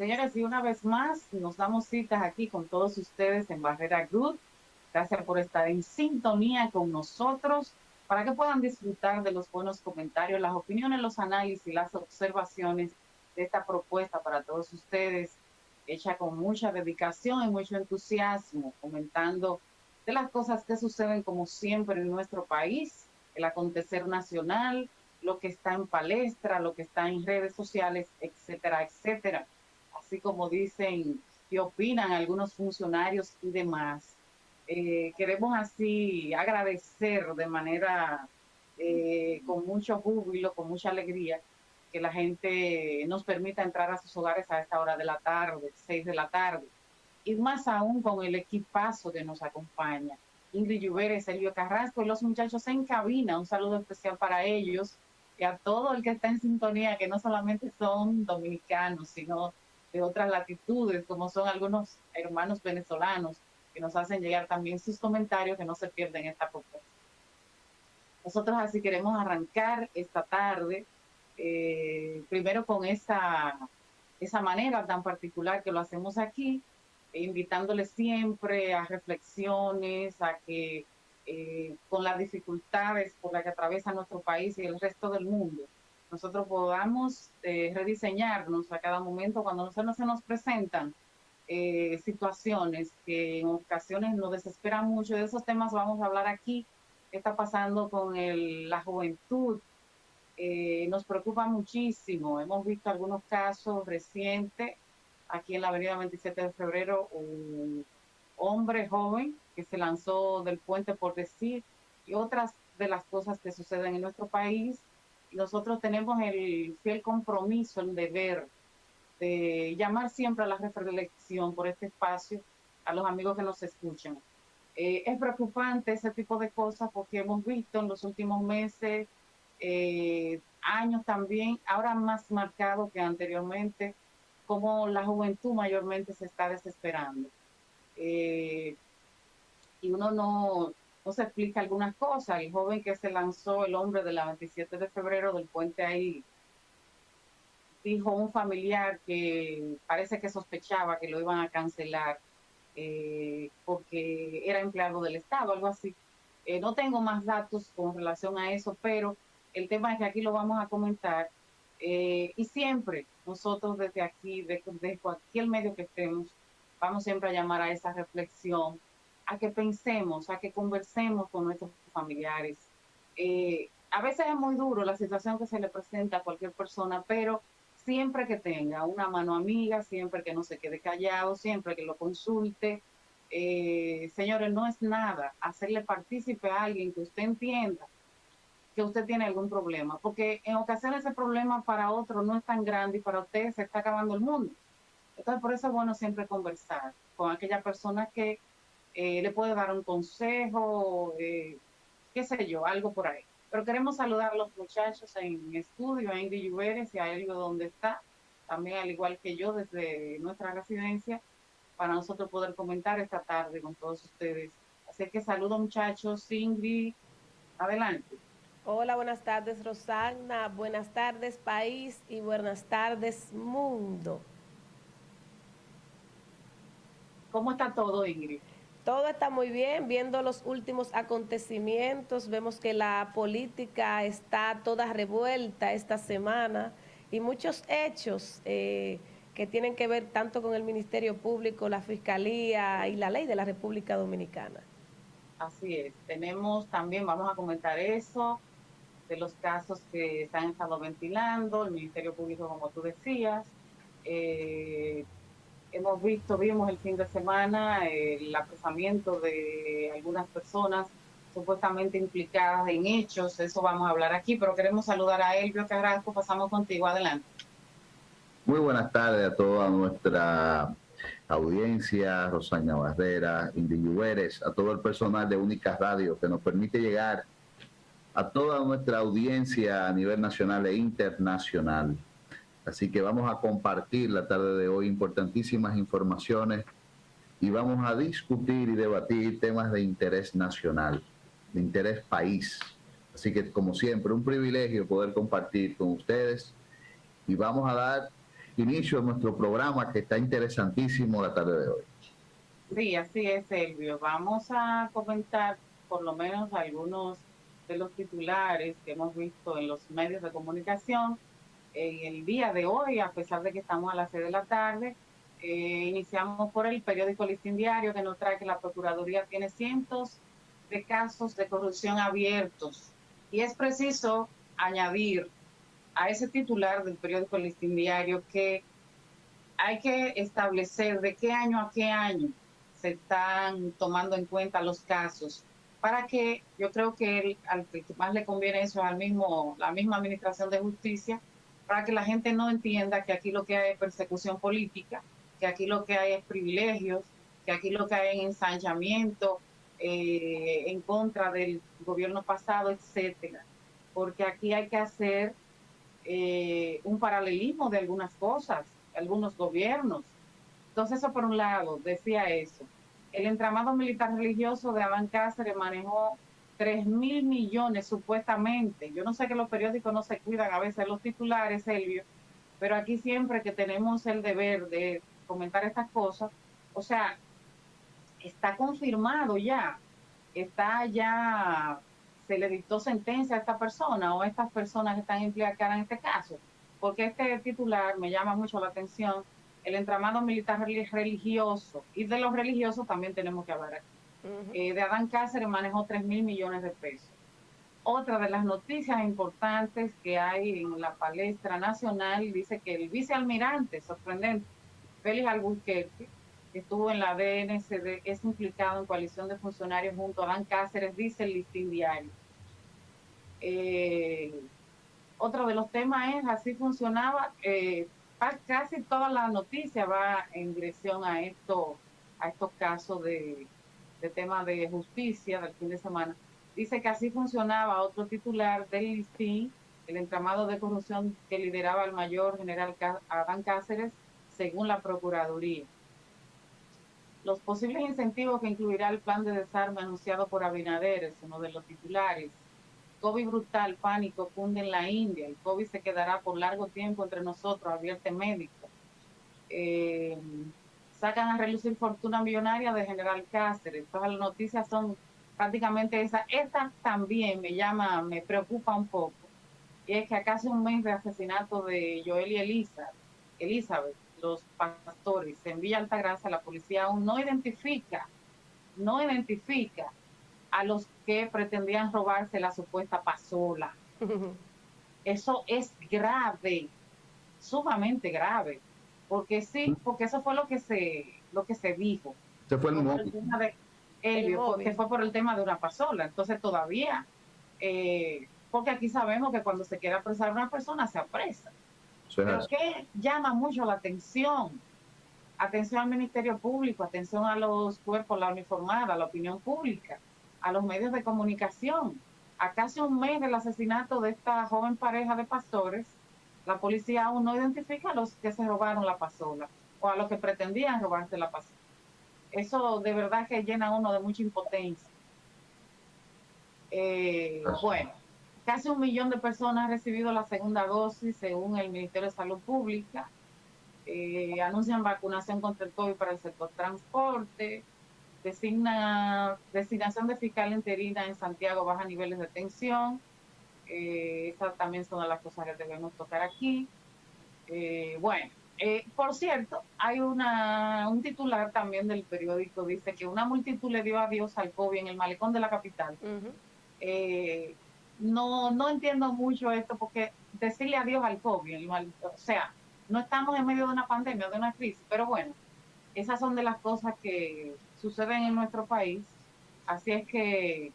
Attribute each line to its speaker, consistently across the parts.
Speaker 1: Señores, y una vez más nos damos citas aquí con todos ustedes en Barrera Good. Gracias por estar en sintonía con nosotros para que puedan disfrutar de los buenos comentarios, las opiniones, los análisis, las observaciones de esta propuesta para todos ustedes, hecha con mucha dedicación y mucho entusiasmo, comentando de las cosas que suceden como siempre en nuestro país, el acontecer nacional, lo que está en palestra, lo que está en redes sociales, etcétera, etcétera. Así como dicen qué opinan algunos funcionarios y demás. Queremos así agradecer de manera con mucho júbilo, con mucha alegría, que la gente nos permita entrar a sus hogares a esta hora de la tarde, 6 de la tarde, y más aún con el equipazo que nos acompaña. Ingrid Lluvere, Sergio Carrasco y los muchachos en cabina, un saludo especial para ellos y a todo el que está en sintonía, que no solamente son dominicanos, sino de otras latitudes, como son algunos hermanos venezolanos que nos hacen llegar también sus comentarios, que no se pierden esta propuesta. Nosotros así queremos arrancar esta tarde, primero con esa manera tan particular que lo hacemos aquí, invitándoles siempre a reflexiones, a que con las dificultades por las que atraviesa nuestro país y el resto del mundo, nosotros podamos rediseñarnos a cada momento cuando se nos presentan situaciones que en ocasiones nos desesperan mucho. De esos temas vamos a hablar aquí. ¿Qué está pasando con la juventud? Nos preocupa muchísimo. Hemos visto algunos casos recientes aquí en la avenida 27 de febrero, un hombre joven que se lanzó del puente por decir, y otras de las cosas que suceden en nuestro país. Y nosotros tenemos el fiel compromiso, el deber de llamar siempre a la reflexión por este espacio a los amigos que nos escuchan. Es preocupante ese tipo de cosas porque hemos visto en los últimos meses, años también, ahora más marcado que anteriormente, cómo la juventud mayormente se está desesperando. Eh, y uno no se explica algunas cosas. El joven que se lanzó, el hombre de la 27 de febrero del puente ahí, dijo un familiar que parece que sospechaba que lo iban a cancelar porque era empleado del Estado, algo así. No tengo más datos con relación a eso, pero el tema es que aquí lo vamos a comentar y siempre nosotros desde aquí, de cualquier medio que estemos, vamos siempre a llamar a esa reflexión, a que pensemos, a que conversemos con nuestros familiares. A veces es muy duro la situación que se le presenta a cualquier persona, pero siempre que tenga una mano amiga, siempre que no se quede callado, siempre que lo consulte. Señores, no es nada hacerle partícipe a alguien que usted entienda que usted tiene algún problema, porque en ocasiones ese problema para otro no es tan grande y para usted se está acabando el mundo. Entonces, por eso es bueno siempre conversar con aquella persona que le puede dar un consejo, qué sé yo, algo por ahí. Pero queremos saludar a los muchachos en estudio, a Ingrid Lluveres y a Elio donde está, también al igual que yo desde nuestra residencia, para nosotros poder comentar esta tarde con todos ustedes. Así que saludo muchachos, Ingrid, adelante.
Speaker 2: Hola, buenas tardes Rosagna, buenas tardes país y buenas tardes mundo.
Speaker 1: ¿Cómo está todo, Ingrid?
Speaker 2: Todo está muy bien, viendo los últimos acontecimientos, vemos que la política está toda revuelta esta semana y muchos hechos que tienen que ver tanto con el Ministerio Público, la Fiscalía y la ley de la República Dominicana.
Speaker 1: Así es. Tenemos también, vamos a comentar eso, de los casos que se han estado ventilando, el Ministerio Público, como tú decías. Eh, vimos el fin de semana el apresamiento de algunas personas supuestamente implicadas en hechos, eso vamos a hablar aquí, pero queremos saludar a Elvio Carrasco, pasamos contigo, adelante.
Speaker 3: Muy buenas tardes a toda nuestra audiencia, Rosaña Barrera, Indy Lluveres, a todo el personal de Única Radio que nos permite llegar a toda nuestra audiencia a nivel nacional e internacional. Así que vamos a compartir la tarde de hoy importantísimas informaciones y vamos a discutir y debatir temas de interés nacional, de interés país. Así que, como siempre, un privilegio poder compartir con ustedes y vamos a dar inicio de nuestro programa que está interesantísimo la tarde de hoy.
Speaker 1: Sí, así es, Elvio. Vamos a comentar por lo menos algunos de los titulares que hemos visto en los medios de comunicación en el día de hoy, a pesar de que estamos a las 6 de la tarde. Iniciamos por el periódico Listín Diario, que nos trae que la Procuraduría tiene cientos de casos de corrupción abiertos. Y es preciso añadir a ese titular del periódico Listín Diario que hay que establecer de qué año a qué año se están tomando en cuenta los casos, para que yo creo que al que más le conviene eso es la misma Administración de Justicia, para que la gente no entienda que aquí lo que hay es persecución política, que aquí lo que hay es privilegios, que aquí lo que hay es ensanchamiento en contra del gobierno pasado, etcétera. Porque aquí hay que hacer un paralelismo de algunas cosas, algunos gobiernos. Entonces, eso por un lado, decía eso. El entramado militar religioso de Adán Cáceres manejó 3.000 millones supuestamente. Yo no sé que los periódicos no se cuidan a veces los titulares, Elvio, pero aquí siempre que tenemos el deber de comentar estas cosas, o sea, está confirmado ya, está ya, se le dictó sentencia a esta persona o a estas personas que están implicadas en este caso, porque este titular me llama mucho la atención, el entramado militar religioso, y de los religiosos también tenemos que hablar aquí. De Adán Cáceres manejó 3.000 millones de pesos. Otra de las noticias importantes que hay en la palestra nacional dice que el vicealmirante, sorprendente, Félix Albuquerque, que estuvo en la DNCD, es implicado en coalición de funcionarios junto a Adán Cáceres, dice el Listín Diario. Otro de los temas es, así funcionaba, casi toda la noticia va en dirección a estos casos de temas de justicia del fin de semana. Dice que así funcionaba otro titular del Listín, el entramado de corrupción que lideraba el mayor general Adán Cáceres, según la Procuraduría. Los posibles incentivos que incluirá el plan de desarme anunciado por Abinader es uno de los titulares. COVID brutal, pánico, cunde en la India. El COVID se quedará por largo tiempo entre nosotros, advierte médico. Sacan a relucir fortuna millonaria de General Cáceres. Todas las noticias son prácticamente esas. Esta también me preocupa un poco. Y es que a casi un mes de asesinato de Joel y Elizabeth, los pastores, en Villa Altagracia, la policía aún no identifica a los que pretendían robarse la supuesta pasola. Eso es grave, sumamente grave, porque sí, porque eso fue lo que se dijo.
Speaker 3: Se fue el móvil.
Speaker 1: Que fue por el tema de una pasola. Entonces todavía, porque aquí sabemos que cuando se quiere apresar a una persona, se apresa. Pero que llama mucho la atención al Ministerio Público, atención a los cuerpos, la uniformada, a la opinión pública, a los medios de comunicación. A casi un mes del asesinato de esta joven pareja de pastores, la policía aún no identifica a los que se robaron la pasola o a los que pretendían robarse la pasola. Eso de verdad que llena a uno de mucha impotencia. Bueno, casi 1 millón de personas han recibido la segunda dosis según el Ministerio de Salud Pública. Anuncian vacunación contra el COVID para el sector transporte, designación de fiscal interina en Santiago, baja niveles de tensión. Esas también son de las cosas que debemos tocar aquí. Por cierto, hay un titular también del periódico, dice que una multitud le dio adiós al COVID en el malecón de la capital. No entiendo mucho esto, porque decirle adiós al COVID, o sea, no estamos en medio de una pandemia, de una crisis, pero bueno, esas son de las cosas que suceden en nuestro país. Así es que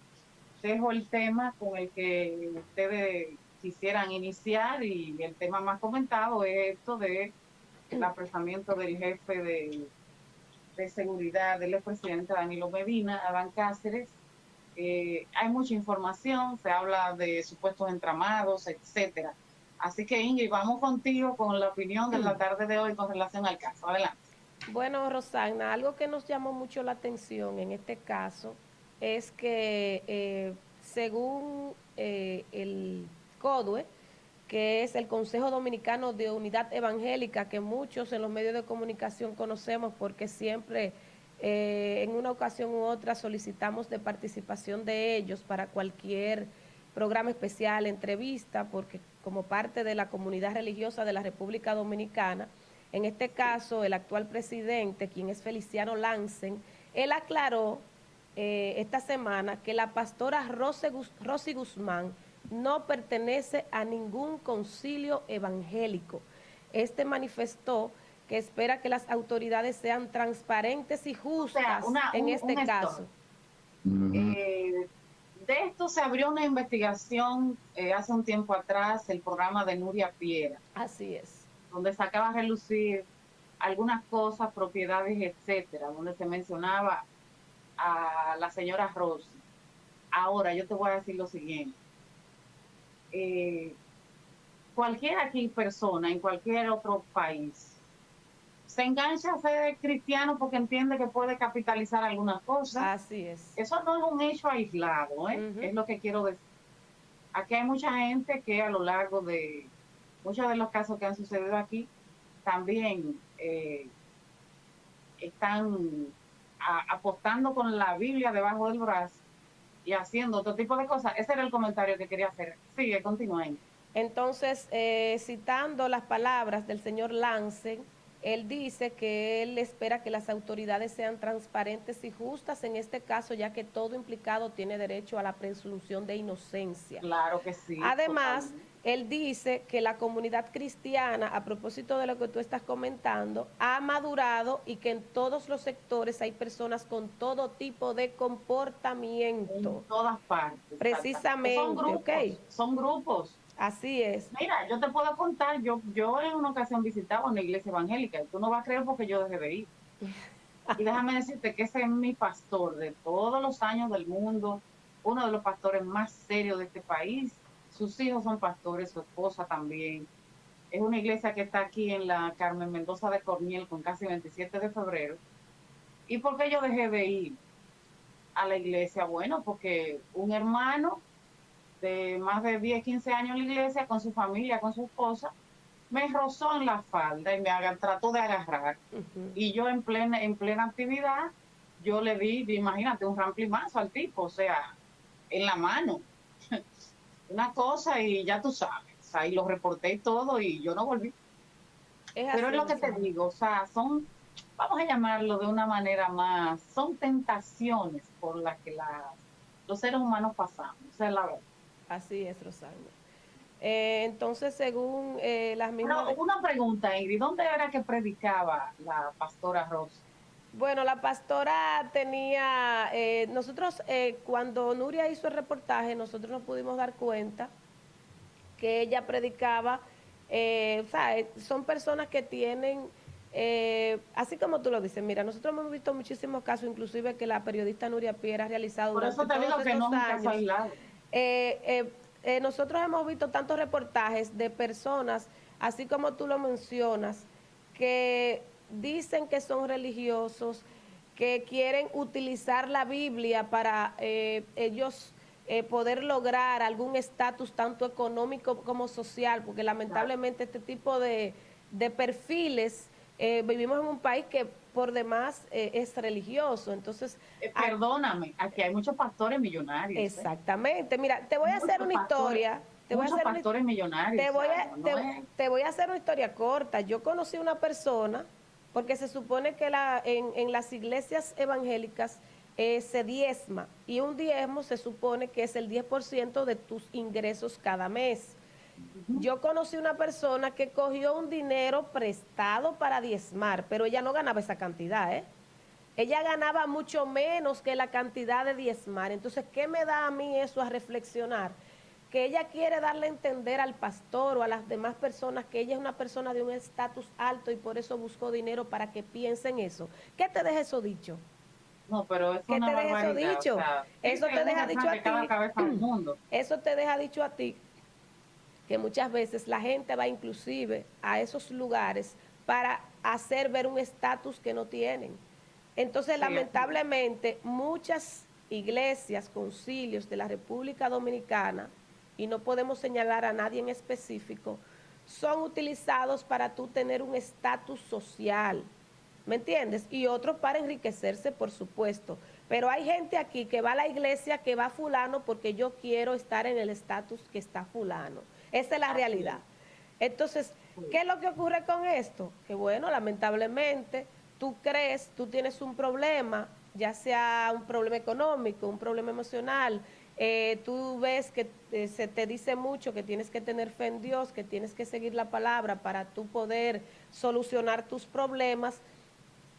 Speaker 1: dejo el tema con el que ustedes quisieran iniciar, y el tema más comentado es esto de el apresamiento del jefe de seguridad del expresidente Danilo Medina, Adán Cáceres. Hay mucha información, se habla de supuestos entramados, etcétera. Así que, Ingrid, vamos contigo con la opinión de la tarde de hoy con relación al caso. Adelante.
Speaker 2: Bueno, Rosana, algo que nos llamó mucho la atención en este caso es que según el CODUE, que es el Consejo Dominicano de Unidad Evangélica, que muchos en los medios de comunicación conocemos porque siempre en una ocasión u otra solicitamos de participación de ellos para cualquier programa especial, entrevista, porque como parte de la comunidad religiosa de la República Dominicana, en este caso el actual presidente, quien es Feliciano Lansen, él aclaró esta semana que la pastora Rosy Guzmán no pertenece a ningún concilio evangélico. Este manifestó que espera que las autoridades sean transparentes y justas en este caso.
Speaker 1: De esto se abrió una investigación hace un tiempo atrás, el programa de Nuria Piera.
Speaker 2: Así es.
Speaker 1: Donde sacaba a relucir algunas cosas, propiedades, etcétera, donde se mencionaba a la señora Rosy. Ahora, yo te voy a decir lo siguiente. Cualquier aquí persona en cualquier otro país se engancha a ser cristiano porque entiende que puede capitalizar algunas cosas.
Speaker 2: Así es.
Speaker 1: Eso no es un hecho aislado, es lo que quiero decir. Aquí hay mucha gente que a lo largo de muchos de los casos que han sucedido aquí también están apostando con la Biblia debajo del brazo y haciendo otro tipo de cosas. Ese era el comentario que quería hacer. Sigue, continúen.
Speaker 2: Entonces, citando las palabras del señor Lansen, él dice que él espera que las autoridades sean transparentes y justas en este caso, ya que todo implicado tiene derecho a la presunción de inocencia.
Speaker 1: Claro que sí.
Speaker 2: Además,
Speaker 1: totalmente.
Speaker 2: Él dice que la comunidad cristiana, a propósito de lo que tú estás comentando, ha madurado y que en todos los sectores hay personas con todo tipo de comportamiento.
Speaker 1: En todas partes.
Speaker 2: Precisamente.
Speaker 1: Son grupos,
Speaker 2: okay.
Speaker 1: Son grupos.
Speaker 2: Así es.
Speaker 1: Mira, yo te puedo contar, yo en una ocasión visitaba una iglesia evangélica y tú no vas a creer porque yo dejé de ir. Y déjame decirte que ese es mi pastor de todos los años del mundo, uno de los pastores más serios de este país. Sus hijos son pastores, su esposa también. Es una iglesia que está aquí en la Carmen Mendoza de Corniel con casi 27 de febrero. ¿Y por qué yo dejé de ir a la iglesia? Bueno, porque un hermano de más de 10, 15 años en la iglesia, con su familia, con su esposa, me rozó en la falda y me trató de agarrar. Y yo en plena actividad, yo le di, imagínate, un ramplimazo al tipo, o sea, en la mano. Una cosa y ya tú sabes, ahí lo reporté y todo y yo no volví. Pero es lo que te digo, o sea, vamos a llamarlo de una manera más, son tentaciones por las que los seres humanos pasamos, esa es la verdad.
Speaker 2: Así es, Rosana. Entonces, según las mismas...
Speaker 1: Pero una pregunta, Ingrid, ¿dónde era que predicaba la pastora Rosa?
Speaker 2: Bueno, la pastora tenía, nosotros cuando Nuria hizo el reportaje, nosotros nos pudimos dar cuenta que ella predicaba, o sea, son personas que tienen, así como tú lo dices, mira, nosotros hemos visto muchísimos casos, inclusive que la periodista Nuria Piera ha realizado
Speaker 1: Por eso te digo que no es un caso aislado.
Speaker 2: Nosotros hemos visto tantos reportajes de personas, así como tú lo mencionas, que dicen que son religiosos, que quieren utilizar la Biblia para ellos poder lograr algún estatus tanto económico como social, porque lamentablemente este tipo de perfiles, vivimos en un país que por demás es religioso, entonces...
Speaker 1: perdóname, aquí hay muchos pastores millonarios.
Speaker 2: Exactamente, mira, te voy a hacer una historia...
Speaker 1: Muchos pastores millonarios.
Speaker 2: Te voy a hacer una historia corta. Yo conocí una persona, porque se supone que en las iglesias evangélicas se diezma, y un diezmo se supone que es el 10% de tus ingresos cada mes. Yo conocí una persona que cogió un dinero prestado para diezmar, pero ella no ganaba esa cantidad, ¿eh? Ella ganaba mucho menos que la cantidad de diezmar. Entonces, ¿qué me da a mí eso a reflexionar? Que ella quiere darle a entender al pastor o a las demás personas que ella es una persona de un estatus alto y por eso buscó dinero para que piensen eso. ¿Qué te deja eso dicho?
Speaker 1: No, pero eso
Speaker 2: ¿Qué te deja eso dicho?
Speaker 1: O sea,
Speaker 2: eso te deja dicho a ti. Eso te deja dicho a ti que muchas veces la gente va inclusive a esos lugares para hacer ver un estatus que no tienen. Entonces, sí, lamentablemente, muchas iglesias, concilios de la República Dominicana, y no podemos señalar a nadie en específico, son utilizados para tú tener un estatus social, ¿me entiendes? Y otros para enriquecerse, por supuesto. Pero hay gente aquí que va a la iglesia, que va a fulano porque yo quiero estar en el estatus que está fulano. Esa es la realidad. Entonces, ¿qué es lo que ocurre con esto? Que bueno, lamentablemente, tú crees, tú tienes un problema, ya sea un problema económico, un problema emocional, tú ves que se te dice mucho que tienes que tener fe en Dios, que tienes que seguir la palabra para tú poder solucionar tus problemas.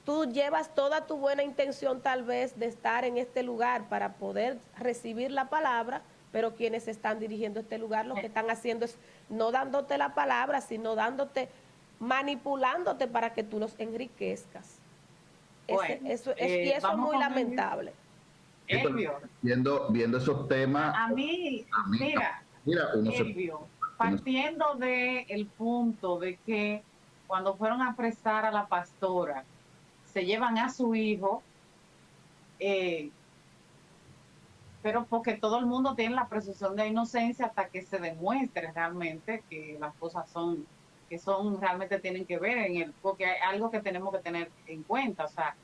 Speaker 2: Tú llevas toda tu buena intención tal vez de estar en este lugar para poder recibir la palabra, pero quienes están dirigiendo este lugar lo que están haciendo es no dándote la palabra, sino manipulándote para que tú los enriquezcas.
Speaker 1: Bueno,
Speaker 2: Y eso es muy lamentable.
Speaker 3: Viendo esos temas,
Speaker 1: mira, Elvio, partiendo del punto de que cuando fueron a apresar a la pastora, se llevan a su hijo, pero porque todo el mundo tiene la presunción de inocencia hasta que se demuestre realmente que las cosas realmente tienen que ver porque hay algo que tenemos que tener en cuenta. O sea,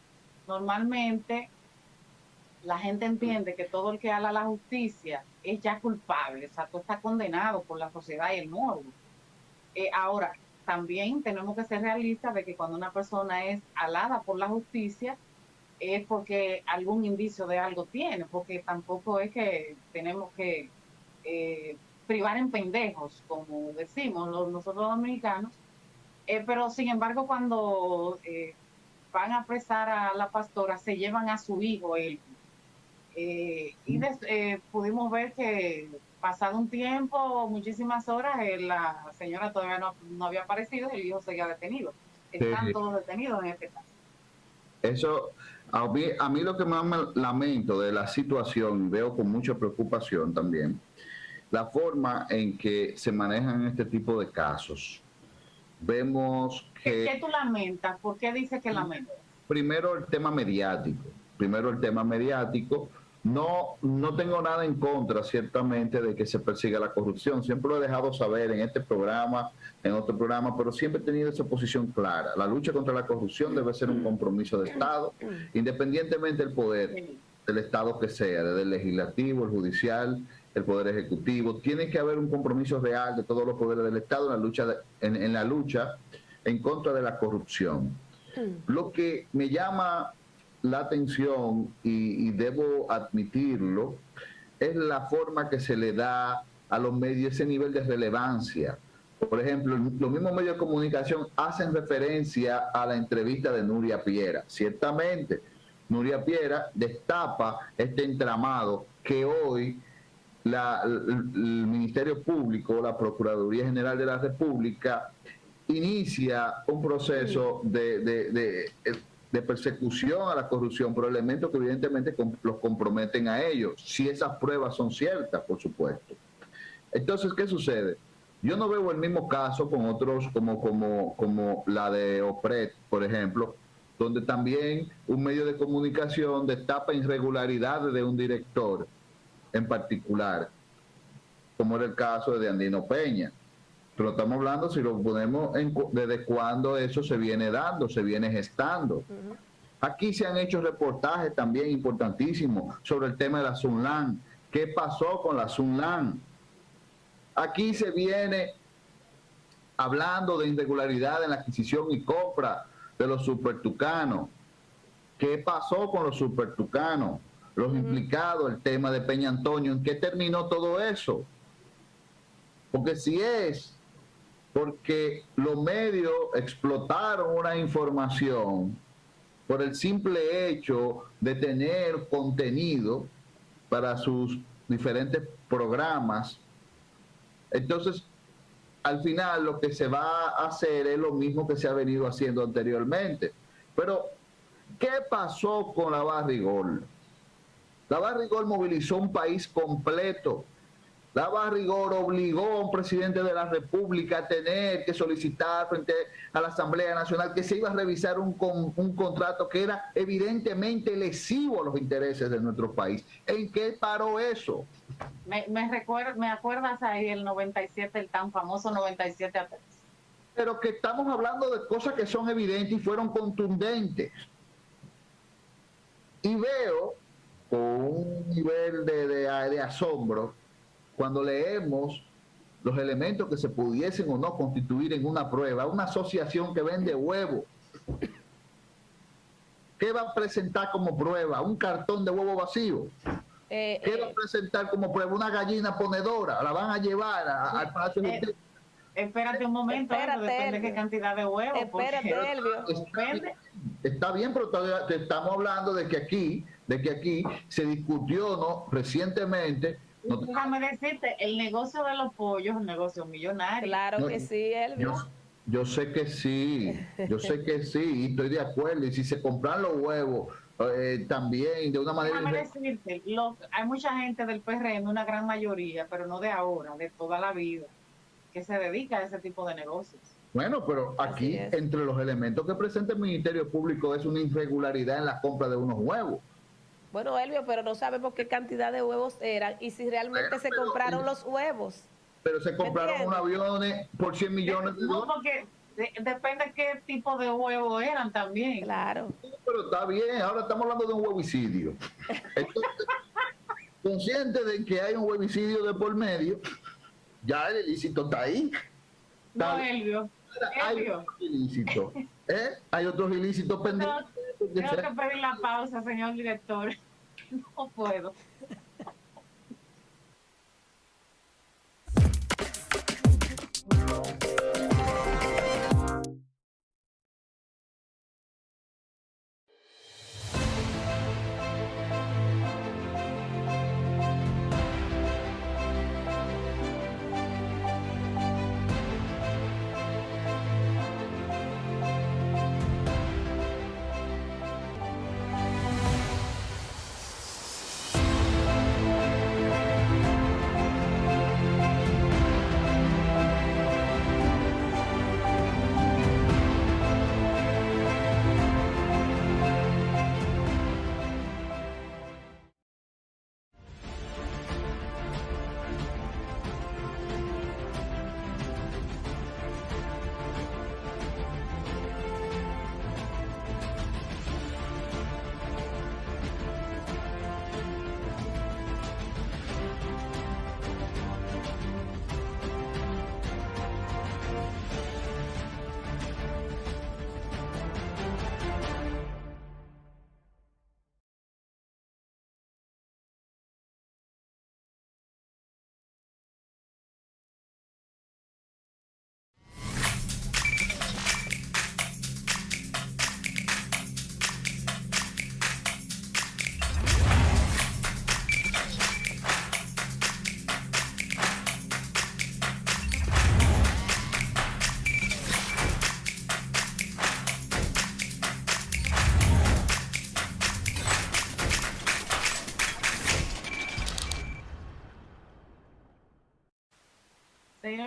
Speaker 1: normalmente la gente entiende que todo el que habla a la justicia es ya culpable, o sea, tú estás condenado por la sociedad y el morbo. Ahora, también tenemos que ser realistas de que cuando una persona es alada por la justicia es porque algún indicio de algo tiene, porque tampoco es que tenemos que privar en pendejos, como decimos nosotros los dominicanos, pero sin embargo cuando van a apresar a la pastora se llevan a su hijo, él. Pudimos ver que pasado un tiempo, muchísimas horas, la señora todavía no había aparecido y el hijo seguía detenido. Están todos detenidos en este caso.
Speaker 3: Eso, a mí lo que más me lamento de la situación, veo con mucha preocupación también, la forma en que se manejan este tipo de casos. Vemos que...
Speaker 1: ¿Qué tú lamentas? ¿Por qué dices que lamentas?
Speaker 3: Primero el tema mediático. No tengo nada en contra, ciertamente, de que se persiga la corrupción. Siempre lo he dejado saber en este programa, en otro programa, pero siempre he tenido esa posición clara. La lucha contra la corrupción debe ser un compromiso de Estado, independientemente del poder del Estado que sea, desde el legislativo, el judicial, el poder ejecutivo. Tiene que haber un compromiso real de todos los poderes del Estado en la lucha en contra de la corrupción. Lo que me llama la atención, y debo admitirlo, es la forma que se le da a los medios ese nivel de relevancia. Por ejemplo, los mismos medios de comunicación hacen referencia a la entrevista de Nuria Piera. Ciertamente, Nuria Piera destapa este entramado que hoy el Ministerio Público, la Procuraduría General de la República, inicia un proceso de persecución a la corrupción por elementos que evidentemente los comprometen a ellos, si esas pruebas son ciertas, por supuesto. Entonces, ¿qué sucede? Yo no veo el mismo caso con otros como la de OPRED, por ejemplo, donde también un medio de comunicación destapa irregularidades de un director en particular, como era el caso de Andino Peña. Pero estamos hablando, si lo ponemos desde cuándo eso se viene dando, se viene gestando. Aquí se han hecho reportajes también importantísimos sobre el tema de la Sunlan. ¿Qué pasó con la Sunlan? Aquí se viene hablando de irregularidad en la adquisición y compra de los supertucanos. ¿Qué pasó con los supertucanos? Los implicados, el tema de Peña Antonio, ¿en qué terminó todo eso? Porque si es porque los medios explotaron una información por el simple hecho de tener contenido para sus diferentes programas, entonces al final lo que se va a hacer es lo mismo que se ha venido haciendo anteriormente. Pero, ¿qué pasó con la Barrigol? La Barrigol movilizó un país completo. La Barrigol obligó a un presidente de la República a tener que solicitar frente a la Asamblea Nacional que se iba a revisar un contrato que era evidentemente lesivo a los intereses de nuestro país. ¿En qué paró eso?
Speaker 1: Me acuerdas ahí el 97, el tan famoso 97 a 3.
Speaker 3: Pero que estamos hablando de cosas que son evidentes y fueron contundentes. Y veo con un nivel de asombro cuando leemos los elementos que se pudiesen o no constituir en una prueba. Una asociación que vende huevos. ¿Qué va a presentar como prueba? ¿Un cartón de huevo vacío? ¿Qué va a presentar como prueba? Una gallina ponedora. La van a llevar al Palacio de Justicia.
Speaker 1: Espérate un momento, depende de qué cantidad de huevos.
Speaker 2: Espérate, Elvio.
Speaker 3: Está bien, pero estamos hablando de que aquí se discutió, ¿no? Recientemente.
Speaker 1: Déjame decirte, el negocio de los pollos es un negocio millonario.
Speaker 2: Claro que sí, Elvio.
Speaker 3: Yo sé que sí, y estoy de acuerdo. Y si se compran los huevos también de una manera...
Speaker 1: Déjame decirte, hay mucha gente del PRM, una gran mayoría, pero no de ahora, de toda la vida, que se dedica a ese tipo de negocios.
Speaker 3: Bueno, pero aquí, entre los elementos que presenta el Ministerio Público, es una irregularidad en la compra de unos huevos.
Speaker 2: Bueno, Elvio, pero no sabemos qué cantidad de huevos eran y si realmente se compraron los huevos.
Speaker 3: Pero se compraron unos aviones por 100 millones de dólares.
Speaker 1: No, porque depende qué tipo de huevos eran también.
Speaker 2: Claro.
Speaker 3: Pero está bien, ahora estamos hablando de un huevicidio. Entonces, consciente de que hay un huevicidio de por medio, ya el ilícito está ahí.
Speaker 1: No, Elvio.
Speaker 3: Hay otros ilícitos. Hay otros ilícitos pendientes.
Speaker 1: Tengo que pedir la pausa, señor director. No puedo.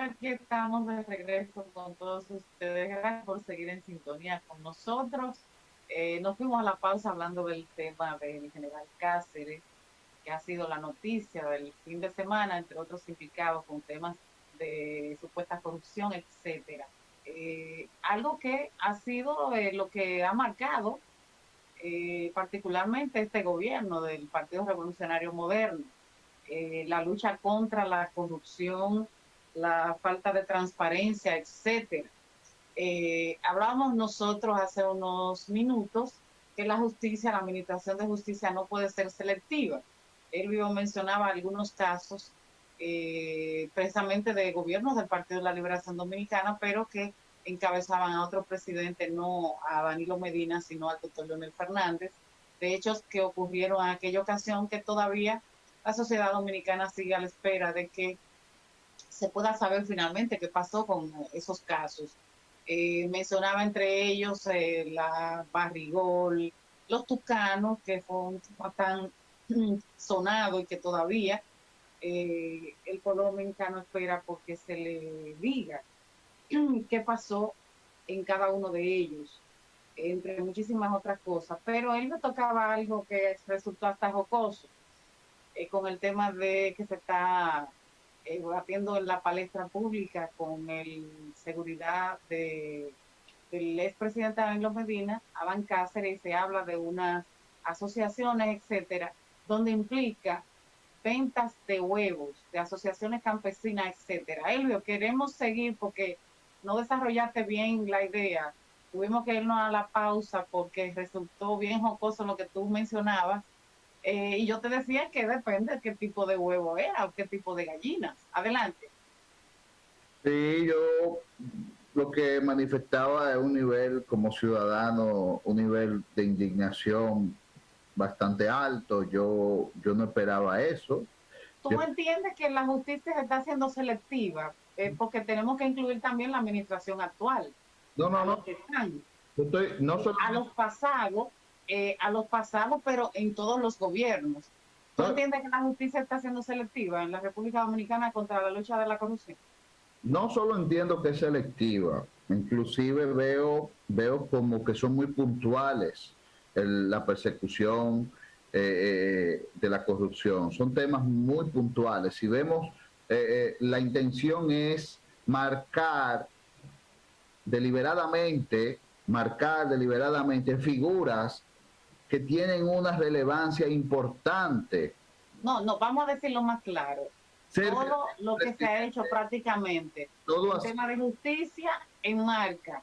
Speaker 1: Aquí estamos de regreso con todos ustedes. Gracias por seguir en sintonía con nosotros. Nos fuimos a la pausa hablando del tema del general Cáceres, que ha sido la noticia del fin de semana, entre otros implicados con temas de supuesta corrupción, etcétera. Algo que ha sido lo que ha marcado particularmente este gobierno del Partido Revolucionario Moderno, la lucha contra la corrupción, la falta de transparencia, etcétera. Hablábamos nosotros hace unos minutos que la justicia, la administración de justicia no puede ser selectiva. Elvio mencionaba algunos casos precisamente de gobiernos del Partido de la Liberación Dominicana, pero que encabezaban a otro presidente, no a Danilo Medina, sino al doctor Leonel Fernández, de hechos que ocurrieron en aquella ocasión que todavía la sociedad dominicana sigue a la espera de que se pueda saber finalmente qué pasó con esos casos. Mencionaba entre ellos la Barrigol, los Tucanos, que fue un tema tan sonado y que todavía el pueblo dominicano espera porque se le diga qué pasó en cada uno de ellos, entre muchísimas otras cosas. Pero él me tocaba algo que resultó hasta jocoso. con el tema de que se está batiendo en la palestra pública con el seguridad del expresidente Danilo Medina, Adán Cáceres, y se habla de unas asociaciones, etcétera, donde implica ventas de huevos, de asociaciones campesinas, etcétera. Elvio, queremos seguir porque no desarrollaste bien la idea. Tuvimos que irnos a la pausa porque resultó bien jocoso lo que tú mencionabas. Y yo te decía que depende de qué tipo de huevo era o qué tipo de gallinas. Adelante.
Speaker 3: Sí, yo lo que manifestaba es un nivel como ciudadano, un nivel de indignación bastante alto. Yo no esperaba eso.
Speaker 1: ¿Tú
Speaker 3: Yo,
Speaker 1: entiendes que la justicia se está haciendo selectiva? Porque tenemos que incluir también la administración actual,
Speaker 3: no, no,
Speaker 1: a los
Speaker 3: no.
Speaker 1: que están,
Speaker 3: Yo estoy, no solo,
Speaker 1: a los pasados, pero en todos los gobiernos. ¿Tú
Speaker 3: no,
Speaker 1: entiendes que la justicia está siendo selectiva en la República Dominicana contra la lucha de la corrupción?
Speaker 3: no solo entiendo que es selectiva, inclusive veo como que son muy puntuales la persecución de la corrupción. Son temas muy puntuales. Si vemos, la intención es marcar deliberadamente figuras que tienen una relevancia importante.
Speaker 1: No, no, vamos a decirlo más claro.
Speaker 3: Cerca
Speaker 1: Todo lo que se ha hecho prácticamente en tema de justicia enmarca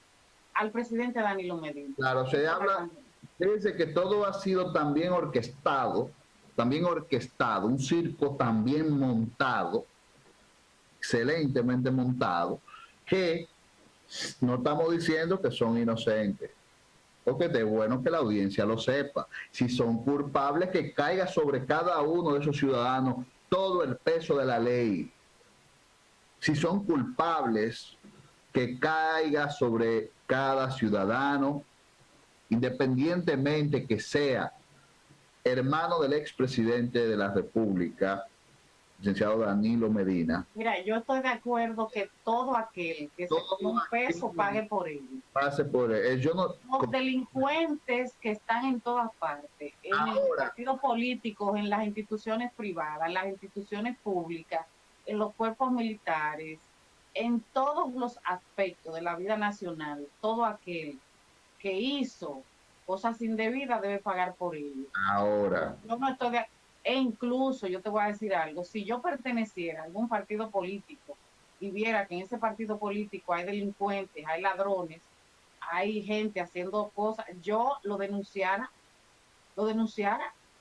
Speaker 1: al presidente Danilo Medina.
Speaker 3: Claro, se habla, fíjense que todo ha sido también orquestado, un circo también montado, excelentemente montado, que no estamos diciendo que son inocentes, porque es bueno que la audiencia lo sepa. Si son culpables, que caiga sobre cada uno de esos ciudadanos todo el peso de la ley. Si son culpables, que caiga sobre cada ciudadano, independientemente que sea hermano del expresidente de la República, licenciado Danilo Medina.
Speaker 1: Mira, yo estoy de acuerdo que todo aquel que se tome un peso pague por ello.
Speaker 3: Pase por él. Yo no,
Speaker 1: Los delincuentes que están en todas partes, en los partidos políticos, en las instituciones privadas, en las instituciones públicas, en los cuerpos militares, en todos los aspectos de la vida nacional, todo aquel que hizo cosas indebidas debe pagar por ello.
Speaker 3: Ahora.
Speaker 1: Yo no estoy de, e incluso yo te voy a decir algo, si yo perteneciera a algún partido político y viera que en ese partido político hay delincuentes, hay ladrones, hay gente haciendo cosas, yo lo denunciara,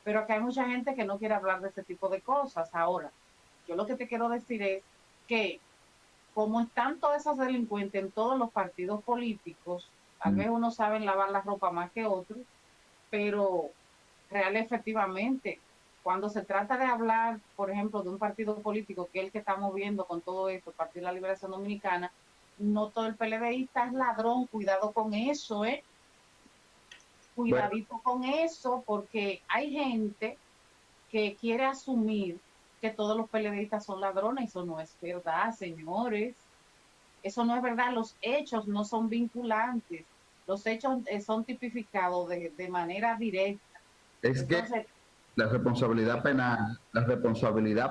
Speaker 1: pero que hay mucha gente que no quiere hablar de ese tipo de cosas. Ahora, yo lo que te quiero decir es que como están todos esos delincuentes en todos los partidos políticos, tal vez unos saben lavar la ropa más que otros, pero real efectivamente, cuando se trata de hablar, por ejemplo, de un partido político que es el que estamos viendo con todo esto, el Partido de la Liberación Dominicana, no todo el PLDista es ladrón, cuidado con eso, cuidadito con eso, porque hay gente que quiere asumir que todos los PLDistas son ladrones. Eso no es verdad, señores. Eso no es verdad. Los hechos no son vinculantes. Los hechos son tipificados de manera directa.
Speaker 3: Es entonces, que la responsabilidad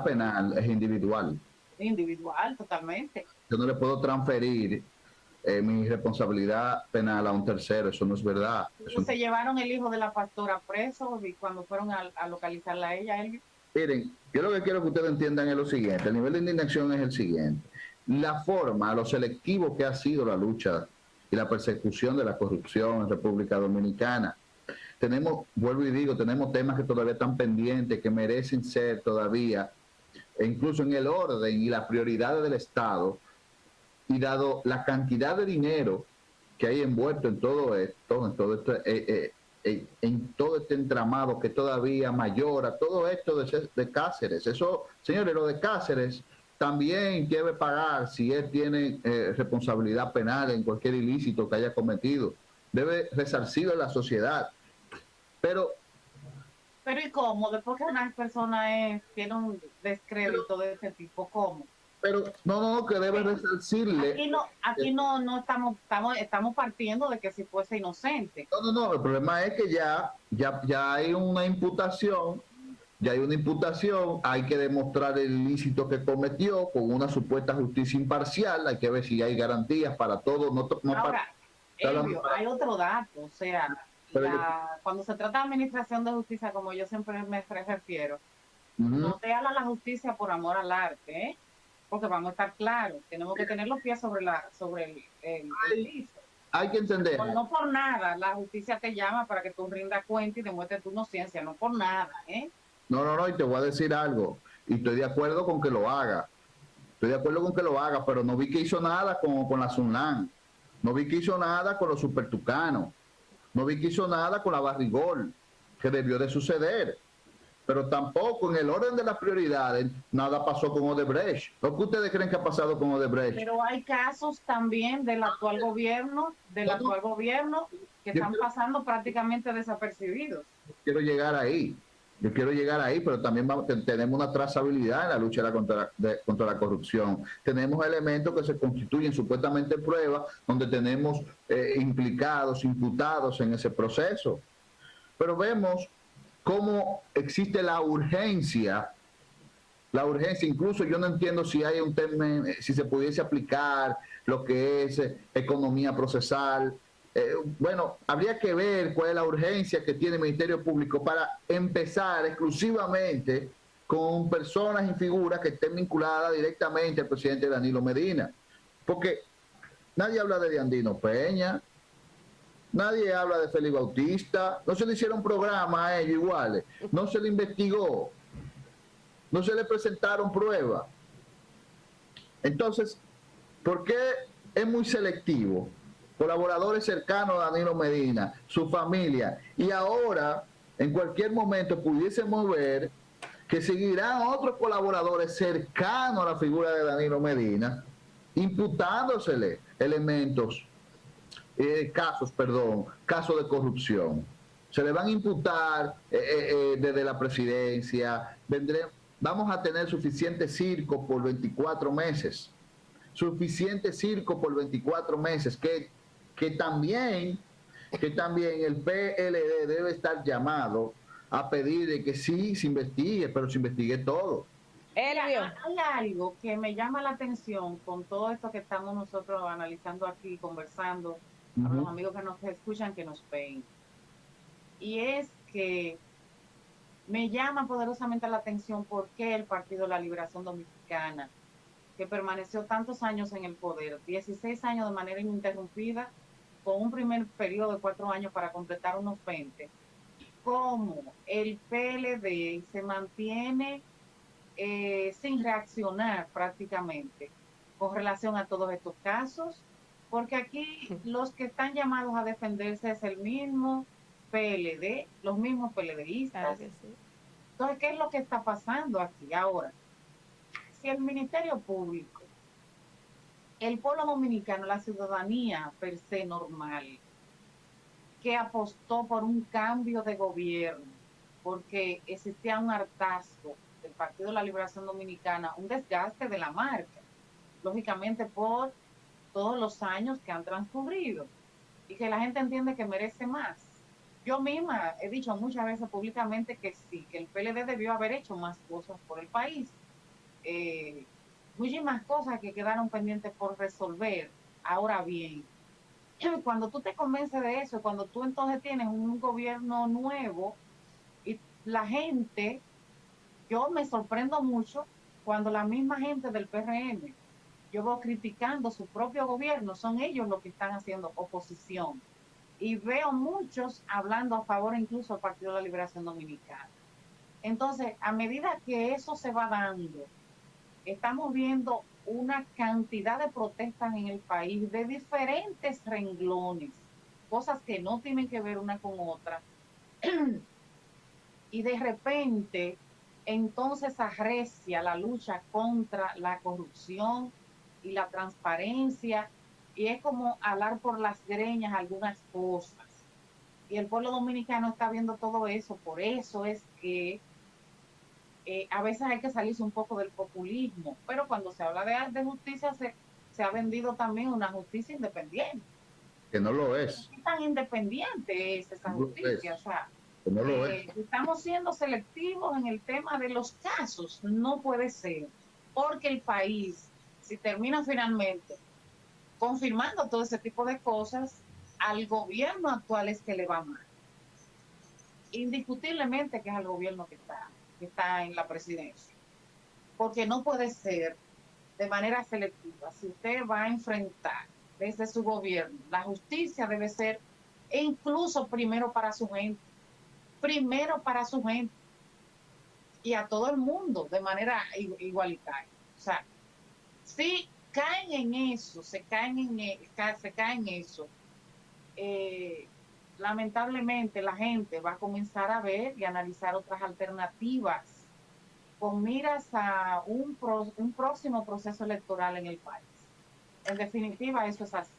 Speaker 3: penal es individual.
Speaker 1: Individual, totalmente.
Speaker 3: Yo no le puedo transferir mi responsabilidad penal a un tercero, eso no es verdad. Eso
Speaker 1: se llevaron el hijo de la pastora preso y cuando fueron a localizarla a ella, él...
Speaker 3: Miren, yo lo que quiero que ustedes entiendan es lo siguiente, el nivel de indignación es el siguiente. La forma, lo selectivo que ha sido la lucha y la persecución de la corrupción en República Dominicana. Tenemos, vuelvo y digo, tenemos temas que todavía están pendientes, que merecen ser todavía, e incluso en el orden y las prioridades del Estado, y dado la cantidad de dinero que hay envuelto en todo esto, en todo este entramado que todavía mayora, todo esto de Cáceres. Eso, señores, lo de Cáceres también debe pagar si él tiene responsabilidad penal en cualquier ilícito que haya cometido. Debe resarcir a la sociedad. Pero
Speaker 1: ¿y cómo? Después que una persona tiene un descrédito de ese tipo, ¿cómo?
Speaker 3: Pero no, que debe resarcirle.
Speaker 1: Aquí no estamos partiendo de que si fuese inocente.
Speaker 3: No, el problema es que ya hay una imputación ya hay una imputación, hay que demostrar el ilícito que cometió con una supuesta justicia imparcial, hay que ver si hay garantías para todo.
Speaker 1: Ahora, Elvio, hay otro dato, o sea, cuando se trata de administración de justicia, como yo siempre me refiero, no te habla la justicia por amor al arte, ¿eh? Porque vamos a estar claros, tenemos que tener los pies sobre el piso.
Speaker 3: Hay que entender.
Speaker 1: No por nada, la justicia te llama para que tú rindas cuenta y demuestres tu inocencia, no por nada, ¿eh?
Speaker 3: No, y te voy a decir algo, y estoy de acuerdo con que lo haga, pero no vi que hizo nada con la Sunlan, no vi que hizo nada con los supertucanos, no vi que hizo nada con la Barrigol, que debió de suceder. Pero tampoco en el orden de las prioridades nada pasó con Odebrecht. ¿Lo que ustedes creen que ha pasado con Odebrecht?
Speaker 1: Pero hay casos también del actual gobierno, que están pasando prácticamente desapercibidos.
Speaker 3: Yo quiero llegar ahí, pero también tenemos una trazabilidad en la lucha contra la corrupción. Tenemos elementos que se constituyen supuestamente pruebas donde tenemos implicados, imputados en ese proceso. Pero vemos cómo existe la urgencia, incluso yo no entiendo si hay un término, si se pudiese aplicar lo que es economía procesal. Bueno, habría que ver cuál es la urgencia que tiene el Ministerio Público para empezar exclusivamente con personas y figuras que estén vinculadas directamente al presidente Danilo Medina. Porque nadie habla de Andino Peña, nadie habla de Félix Bautista, no se le hicieron programas a ellos iguales, no se le investigó, no se le presentaron pruebas. Entonces, ¿por qué es muy selectivo? Colaboradores cercanos a Danilo Medina, su familia, y ahora, en cualquier momento, pudiésemos ver que seguirán otros colaboradores cercanos a la figura de Danilo Medina, imputándosele elementos, casos de corrupción. Se le van a imputar desde la presidencia. Vamos a tener suficiente circo por 24 meses. Que también el PLD debe estar llamado a pedir de que sí se investigue, pero se investigue todo.
Speaker 1: Elvio, hay algo que me llama la atención con todo esto que estamos nosotros analizando aquí, conversando, a los amigos que nos escuchan, que nos ven. Y es que me llama poderosamente la atención por qué el Partido de la Liberación Dominicana, que permaneció tantos años en el poder, 16 años de manera ininterrumpida, con un primer periodo de 4 años para completar unos 20, cómo el PLD se mantiene sin reaccionar prácticamente con relación a todos estos casos, porque aquí los que están llamados a defenderse es el mismo PLD, los mismos PLDistas. Claro que sí. Entonces, ¿qué es lo que está pasando aquí ahora? Si el Ministerio Público, el pueblo dominicano, la ciudadanía per se normal, que apostó por un cambio de gobierno, porque existía un hartazgo del Partido de la Liberación Dominicana, un desgaste de la marca, lógicamente por todos los años que han transcurrido, y que la gente entiende que merece más. Yo misma he dicho muchas veces públicamente que sí, que el PLD debió haber hecho más cosas por el país. Muchísimas cosas que quedaron pendientes por resolver. Ahora bien, cuando tú te convences de eso, cuando tú entonces tienes un gobierno nuevo y la gente, yo me sorprendo mucho cuando la misma gente del PRM, yo veo criticando su propio gobierno, son ellos los que están haciendo oposición. Y veo muchos hablando a favor incluso del Partido de la Liberación Dominicana. Entonces, a medida que eso se va dando, estamos viendo una cantidad de protestas en el país de diferentes renglones, cosas que no tienen que ver una con otra. Y de repente, entonces arrecia la lucha contra la corrupción y la transparencia, y es como alar por las greñas algunas cosas. Y el pueblo dominicano está viendo todo eso, por eso es que a veces hay que salirse un poco del populismo, pero cuando se habla de justicia se ha vendido también una justicia independiente.
Speaker 3: Que no lo es.
Speaker 1: ¿Qué tan independiente es esa justicia? O sea,
Speaker 3: que no lo es.
Speaker 1: Estamos siendo selectivos en el tema de los casos. No puede ser, porque el país, si termina finalmente confirmando todo ese tipo de cosas, al gobierno actual es que le va mal. Indiscutiblemente que es al gobierno que está en la presidencia. Porque no puede ser de manera selectiva. Si usted va a enfrentar desde su gobierno, la justicia debe ser, e incluso primero para su gente y a todo el mundo de manera igualitaria. O sea, si caen en eso, se caen en eso, lamentablemente la gente va a comenzar a ver y analizar otras alternativas con miras a un próximo proceso electoral en el país. En definitiva, eso es así.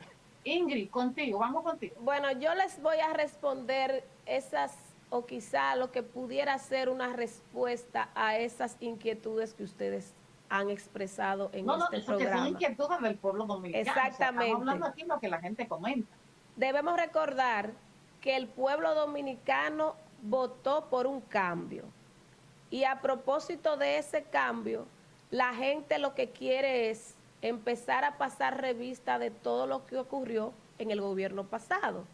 Speaker 1: Ingrid, contigo, vamos contigo.
Speaker 2: Bueno, yo les voy a responder esas, o quizá lo que pudiera ser una respuesta a esas inquietudes que ustedes han expresado en este programa.
Speaker 1: Que son inquietudes del pueblo dominicano.
Speaker 2: Exactamente.
Speaker 1: O sea, estamos hablando aquí de lo que la gente comenta.
Speaker 2: Debemos recordar que el pueblo dominicano votó por un cambio. Y a propósito de ese cambio, la gente lo que quiere es empezar a pasar revista de todo lo que ocurrió en el gobierno pasado.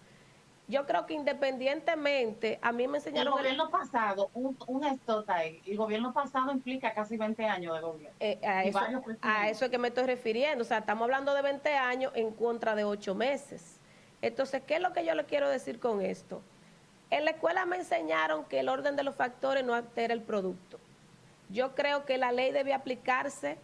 Speaker 2: Yo creo que independientemente, a mí me enseñaron...
Speaker 1: El gobierno pasado, un stop ahí, el gobierno pasado implica casi 20 años de gobierno.
Speaker 2: A eso es que me estoy refiriendo, o sea, estamos hablando de 20 años en contra de 8 meses. Entonces, ¿qué es lo que yo le quiero decir con esto? En la escuela me enseñaron que el orden de los factores no altera el producto. Yo creo que la ley debe aplicarse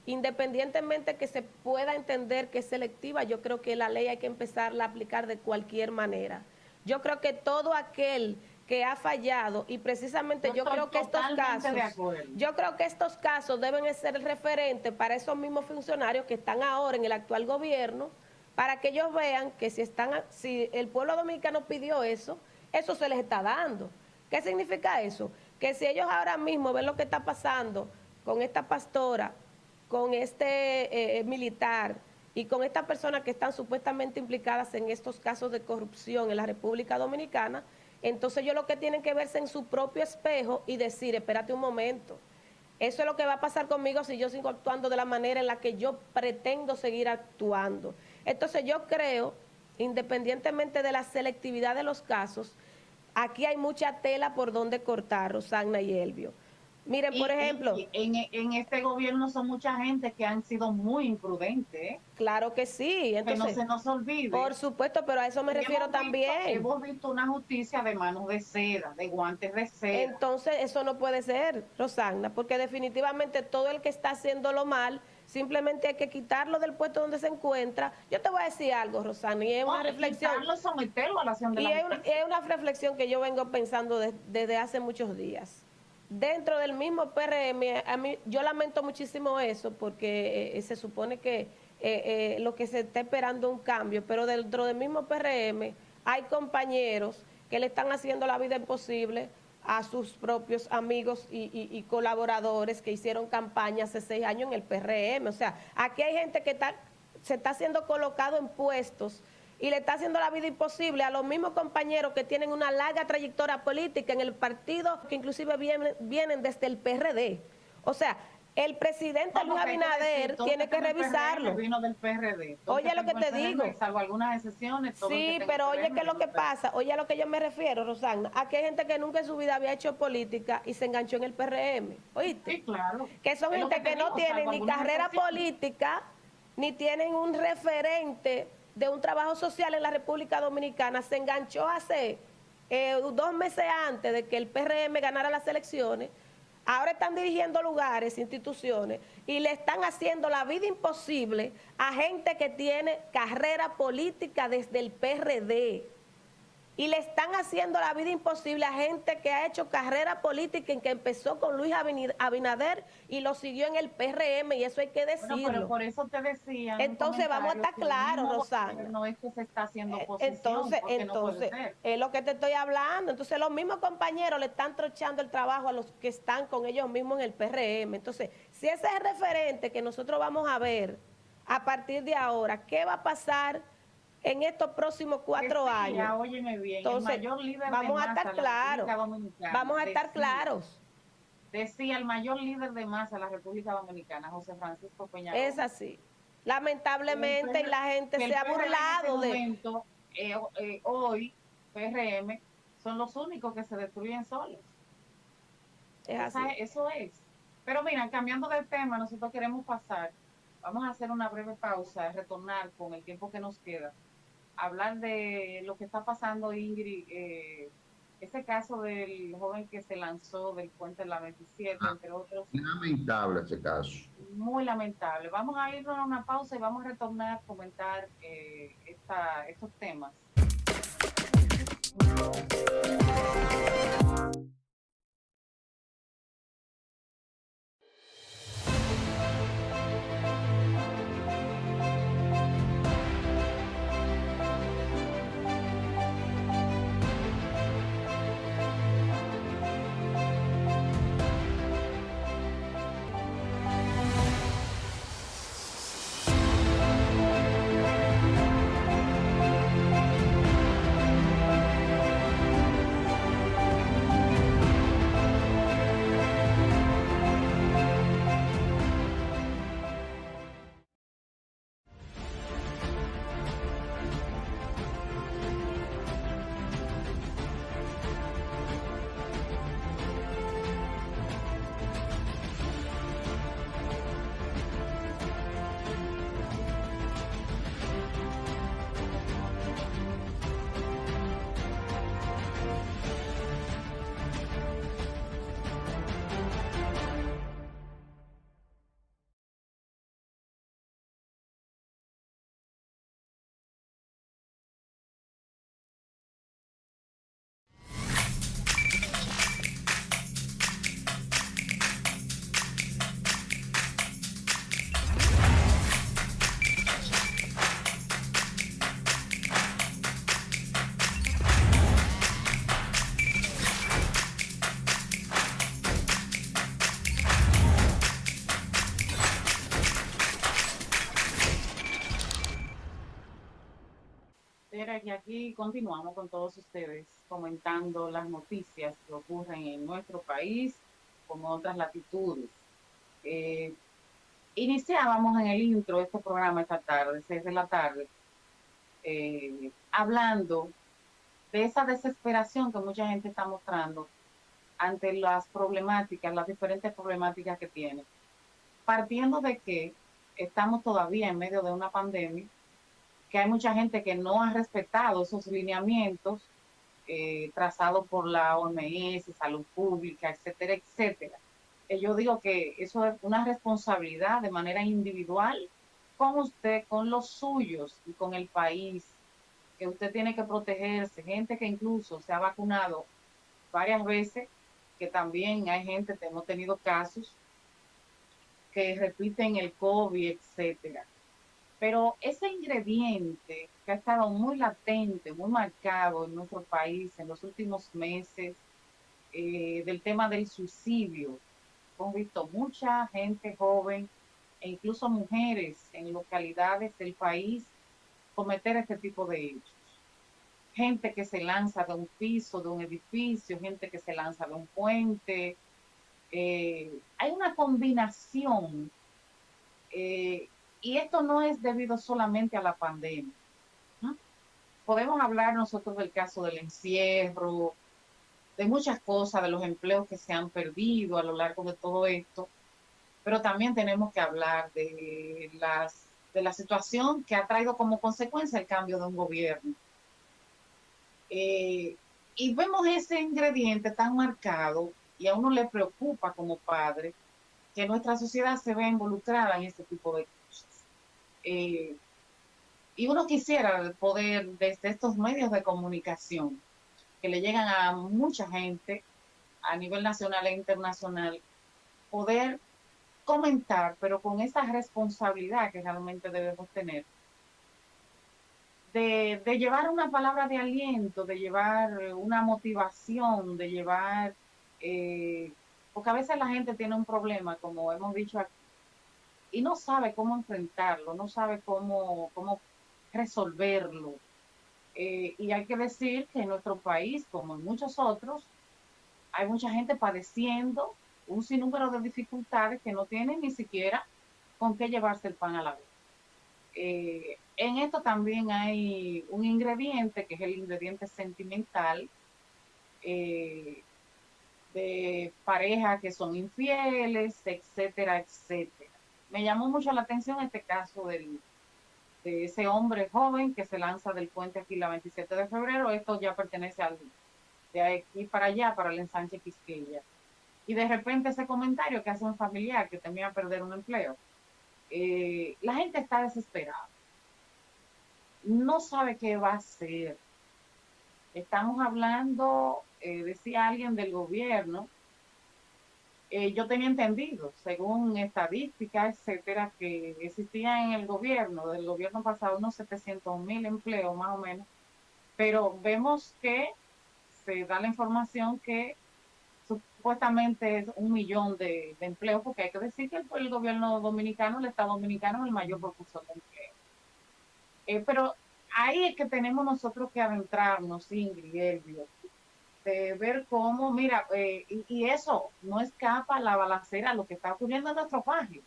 Speaker 2: independientemente que se pueda entender que es selectiva. Yo creo que la ley hay que empezarla a aplicar de cualquier manera. Yo creo que todo aquel que ha fallado, y precisamente yo creo que estos casos deben ser el referente para esos mismos funcionarios que están ahora en el actual gobierno, para que ellos vean que si el pueblo dominicano pidió eso, eso se les está dando. ¿Qué significa eso? Que si ellos ahora mismo ven lo que está pasando con esta pastora, con este militar y con estas personas que están supuestamente implicadas en estos casos de corrupción en la República Dominicana, entonces ellos lo que tienen que verse en su propio espejo y decir, espérate un momento, eso es lo que va a pasar conmigo si yo sigo actuando de la manera en la que yo pretendo seguir actuando. Entonces yo creo, independientemente de la selectividad de los casos, aquí hay mucha tela por donde cortar, Rosagna y Elvio. Miren, por ejemplo...
Speaker 1: En este gobierno son mucha gente que han sido muy imprudentes.
Speaker 2: Claro que sí. Entonces,
Speaker 1: que no se nos olvide.
Speaker 2: Por supuesto, pero a eso me refiero también.
Speaker 1: Hemos visto una justicia de manos de seda, de guantes de seda.
Speaker 2: Entonces, eso no puede ser, Rosagna, porque definitivamente todo el que está haciéndolo mal, simplemente hay que quitarlo del puesto donde se encuentra. Yo te voy a decir algo, Rosagna, y es una reflexión.
Speaker 1: Someterlo a la acción de la justicia.
Speaker 2: Es una reflexión que yo vengo pensando desde hace muchos días. Dentro del mismo PRM, yo lamento muchísimo eso, porque se supone que lo que se está esperando es un cambio, pero dentro del mismo PRM hay compañeros que le están haciendo la vida imposible a sus propios amigos y colaboradores que hicieron campaña hace 6 años en el PRM. O sea, aquí hay gente que se está siendo colocado en puestos y le está haciendo la vida imposible a los mismos compañeros que tienen una larga trayectoria política en el partido, que inclusive vienen desde el PRD. O sea, el presidente Luis Abinader tiene que revisarlo.
Speaker 1: Vino del PRD.
Speaker 2: Oye lo que te digo.
Speaker 1: Salvo algunas excepciones.
Speaker 2: Sí, pero oye, ¿qué es lo que pasa? Oye, a lo que yo me refiero, Rosagna. Aquí hay gente que nunca en su vida había hecho política y se enganchó en el PRM. ¿Oíste?
Speaker 1: Sí, claro.
Speaker 2: Que son gente que no tienen ni carrera política, ni tienen un referente de un trabajo social en la República Dominicana. Se enganchó hace 2 meses antes de que el PRM ganara las elecciones. Ahora están dirigiendo lugares, instituciones, y le están haciendo la vida imposible a gente que tiene carrera política desde el PRD. Y le están haciendo la vida imposible a gente que ha hecho carrera política, en que empezó con Luis Abinader y lo siguió en el PRM, y eso hay que decirlo.
Speaker 1: Bueno, pero por eso te decía.
Speaker 2: Entonces vamos a estar claros, Rosana.
Speaker 1: No es que se está haciendo oposición.
Speaker 2: Entonces
Speaker 1: no puede ser.
Speaker 2: Es lo que te estoy hablando. Entonces los mismos compañeros le están trochando el trabajo a los que están con ellos mismos en el PRM. Entonces, si ese es el referente que nosotros vamos a ver a partir de ahora, ¿qué va a pasar en estos próximos 4 años.
Speaker 1: Óyeme bien,
Speaker 2: Entonces,
Speaker 1: el mayor líder
Speaker 2: vamos
Speaker 1: de
Speaker 2: a
Speaker 1: masa
Speaker 2: estar
Speaker 1: de la
Speaker 2: claros,
Speaker 1: República Dominicana.
Speaker 2: vamos a estar claros.
Speaker 1: Decía el mayor líder de masa de la República Dominicana, José Francisco Peña
Speaker 2: Es
Speaker 1: Gómez.
Speaker 2: así. Lamentablemente, y la gente
Speaker 1: Que el
Speaker 2: se ha
Speaker 1: PRD
Speaker 2: burlado
Speaker 1: en
Speaker 2: de...
Speaker 1: este momento, hoy, PRM, son los únicos que se destruyen solos.
Speaker 2: Es así.
Speaker 1: Eso es. Pero mira, cambiando de tema, nosotros queremos pasar, vamos a hacer una breve pausa, retornar con el tiempo que nos queda, hablar de lo que está pasando, Ingrid, ese caso del joven que se lanzó del puente de la 27, entre otros.
Speaker 3: Lamentable ese caso.
Speaker 1: Muy lamentable. Vamos a irnos a una pausa y vamos a retornar a comentar estos temas. Y aquí continuamos con todos ustedes comentando las noticias que ocurren en nuestro país como otras latitudes. Iniciábamos en el intro de este programa esta tarde, 6 de la tarde, hablando de esa desesperación que mucha gente está mostrando ante las problemáticas, las diferentes problemáticas que tiene. Partiendo de que estamos todavía en medio de una pandemia, que hay mucha gente que no ha respetado esos lineamientos trazados por la OMS, Salud Pública, etcétera, etcétera. Yo digo que eso es una responsabilidad de manera individual con usted, con los suyos y con el país, que usted tiene que protegerse. Gente que incluso se ha vacunado varias veces, que también hay gente que hemos tenido casos que repiten el COVID, etcétera. Pero ese ingrediente que ha estado muy latente, muy marcado en nuestro país en los últimos meses, del tema del suicidio, hemos visto mucha gente joven e incluso mujeres en localidades del país cometer este tipo de hechos. Gente que se lanza de un piso, de un edificio, gente que se lanza de un puente. Hay una combinación y esto no es debido solamente a la pandemia. Podemos hablar nosotros del caso del encierro, de muchas cosas, de los empleos que se han perdido a lo largo de todo esto, pero también tenemos que hablar de la situación que ha traído como consecuencia el cambio de un gobierno. Y vemos ese ingrediente tan marcado y a uno le preocupa como padre que nuestra sociedad se vea involucrada en este tipo de cosas. Y uno quisiera poder, desde estos medios de comunicación, que le llegan a mucha gente a nivel nacional e internacional, poder comentar, pero con esa responsabilidad que realmente debemos tener, de llevar una palabra de aliento, de llevar una motivación, de llevar, porque a veces la gente tiene un problema, como hemos dicho aquí, y no sabe cómo enfrentarlo, no sabe cómo resolverlo. Y hay que decir que en nuestro país, como en muchos otros, hay mucha gente padeciendo un sinnúmero de dificultades que no tienen ni siquiera con qué llevarse el pan a la boca. En esto también hay un ingrediente, que es el ingrediente sentimental, de parejas que son infieles, etcétera, etcétera. Me llamó mucho la atención este caso de ese hombre joven que se lanza del puente aquí la 27 de febrero. Esto ya pertenece de aquí para allá, para el ensanche Quisqueya. Y de repente ese comentario que hace un familiar que temía perder un empleo. La gente está desesperada. No sabe qué va a hacer. Estamos hablando, decía alguien del gobierno, yo tenía entendido, según estadísticas, etcétera, que existían en el gobierno, del gobierno pasado, unos 700,000 empleos más o menos, pero vemos que se da la información que supuestamente es 1,000,000 de empleos, porque hay que decir que el gobierno dominicano, el Estado dominicano, es el mayor propulsor de empleo. Pero ahí es que tenemos nosotros que adentrarnos, Ingrid, Elvio, de ver cómo, mira, y eso no escapa la balacera, lo que está ocurriendo en nuestro país.